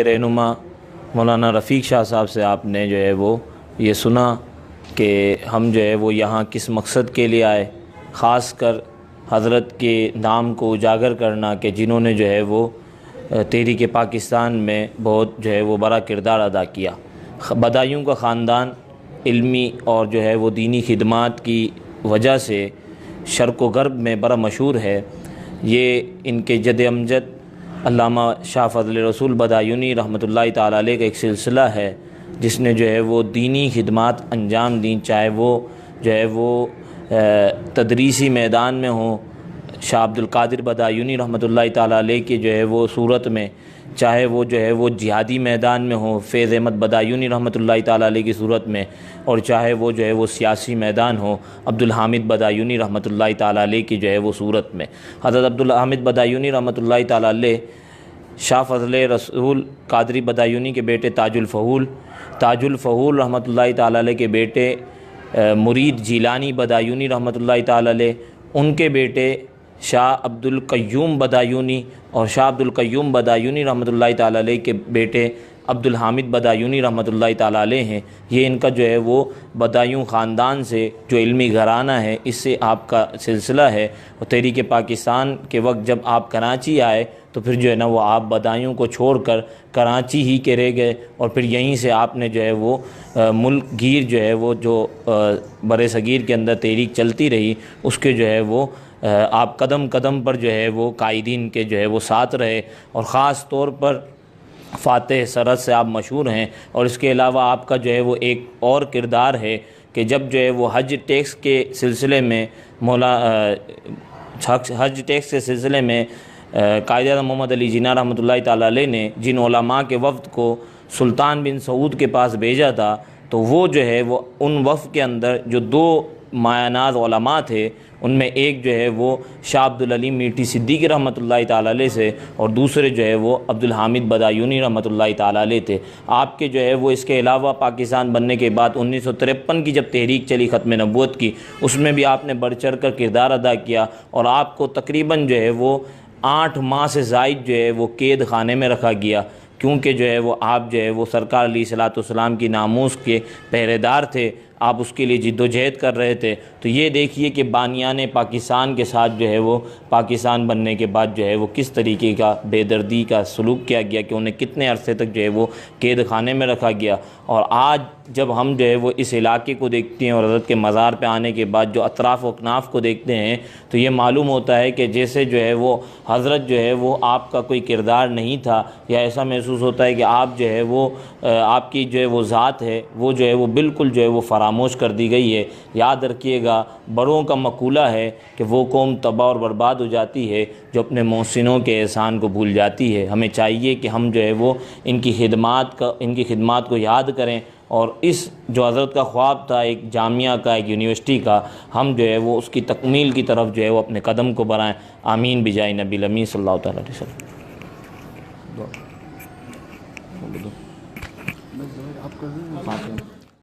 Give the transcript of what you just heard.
رہنما مولانا رفیق شاہ صاحب سے آپ نے جو ہے وہ یہ سنا کہ ہم جو ہے وہ یہاں کس مقصد کے لیے آئے، خاص کر حضرت کے نام کو اجاگر کرنا کہ جنہوں نے جو ہے وہ تحریک پاکستان میں بہت جو ہے وہ بڑا کردار ادا کیا۔ بدایوں کا خاندان علمی اور جو ہے وہ دینی خدمات کی وجہ سے شرق و غرب میں بڑا مشہور ہے۔ یہ ان کے جد امجد علامہ شاہ فضل رسول بدایونی رحمۃ اللہ تعالیٰ علیہ کا ایک سلسلہ ہے جس نے جو ہے وہ دینی خدمات انجام دیں، چاہے وہ جو ہے وہ تدریسی میدان میں ہوں، شاہ عبد القادر بدایونی رحمۃ اللہ تعالیٰ علیہ کی جو ہے وہ صورت میں، چاہے وہ جو ہے وہ جہادی میدان میں ہوں فیض احمد بدایونی رحمۃ اللہ تعالیٰ علیہ کی صورت میں، اور چاہے وہ جو ہے وہ سیاسی میدان ہو عبدالحامد بدایونی رحمۃ اللہ تعالیٰ علیہ کی جو ہے وہ صورت میں۔ حضرت عبدالحامد بدایونی رحمۃ اللہ تعالیٰ علیہ شاہ فضل رسول قادری بدایونی کے بیٹے تاج الفہول رحمۃ اللہ تعالیٰ علیہ کے بیٹے مرید جیلانی بدایونی رحمۃ اللہ تعالیٰ علیہ، ان کے بیٹے شاہ عبد القیوم بدایونی اور شاہ عبد القیوم بدایونی رحمۃ اللہ تعالیٰ علیہ کے بیٹے عبدالحامد بدایونی رحمۃ اللہ تعالیٰ علیہ ہیں۔ یہ ان کا جو ہے وہ بدایوں خاندان سے جو علمی گھرانہ ہے اس سے آپ کا سلسلہ ہے، اور تحریک پاکستان کے وقت جب آپ کراچی آئے تو پھر جو ہے نا وہ آپ بدایوں کو چھوڑ کر کراچی ہی کے رہ گئے، اور پھر یہیں سے آپ نے جو ہے وہ ملک گیر جو ہے وہ جو بر صغیر کے اندر تحریک چلتی رہی اس کے جو ہے وہ آپ قدم قدم پر جو ہے وہ قائدین کے جو ہے وہ ساتھ رہے، اور خاص طور پر فاتح سرحد سے آپ مشہور ہیں۔ اور اس کے علاوہ آپ کا جو ہے وہ ایک اور کردار ہے کہ جب جو ہے وہ حج ٹیکس کے سلسلے میں حج ٹیکس کے سلسلے میں قائد اعظم محمد علی جناح رحمۃ اللہ تعالیٰ علیہ نے جن علماء کے وفد کو سلطان بن سعود کے پاس بھیجا تھا، تو وہ جو ہے وہ ان وفد کے اندر جو دو مایہ ناز علماء تھے ان میں ایک جو ہے وہ شاہ عبدالعلیم میٹھی صدیقی رحمۃ اللہ تعالیٰ علیہ سے، اور دوسرے جو ہے وہ عبدالحامد بدایونی رحمۃ اللہ تعالیٰ علیہ تھے۔ آپ کے جو ہے وہ اس کے علاوہ پاکستان بننے کے بعد 1953 کی جب تحریک چلی ختم نبوت کی، اس میں بھی آپ نے بڑھ چڑھ کر کردار ادا کیا، اور آپ کو تقریباً جو ہے وہ 8 ماہ سے زائد جو ہے وہ قید خانے میں رکھا گیا، کیونکہ جو ہے وہ آپ جو ہے وہ سرکار علیہ الصلوۃ والسلام کی ناموس کے پہرے دار تھے، آپ اس کے لیے جد و جہد کر رہے تھے۔ تو یہ دیکھیے کہ بانیان پاکستان کے ساتھ جو ہے وہ پاکستان بننے کے بعد جو ہے وہ کس طریقے کا بے دردی کا سلوک کیا گیا کہ انہیں کتنے عرصے تک جو ہے وہ قید خانے میں رکھا گیا۔ اور آج جب ہم جو ہے وہ اس علاقے کو دیکھتے ہیں اور حضرت کے مزار پہ آنے کے بعد جو اطراف و اکناف کو دیکھتے ہیں تو یہ معلوم ہوتا ہے کہ جیسے جو ہے وہ حضرت جو ہے وہ آپ کا کوئی کردار نہیں تھا، یا ایسا محسوس ہوتا ہے کہ آپ جو ہے وہ آپ کی جو ہے وہ ذات ہے وہ جو ہے وہ بالکل جو ہے وہ فراموش کر دی گئی ہے۔ یاد رکھیے گا، بڑوں کا مقولہ ہے کہ وہ قوم تباہ اور برباد ہو جاتی ہے جو اپنے محسنوں کے احسان کو بھول جاتی ہے۔ ہمیں چاہیے کہ ہم جو ہے وہ ان کی خدمات کو یاد کریں، اور اس جو حضرت کا خواب تھا ایک جامعہ کا، ایک یونیورسٹی کا، ہم جو ہے وہ اس کی تکمیل کی طرف جو ہے وہ اپنے قدم کو بڑھائیں۔ آمین بجائے نبی الامین صلی اللہ تعالیٰ علیہ وسلم۔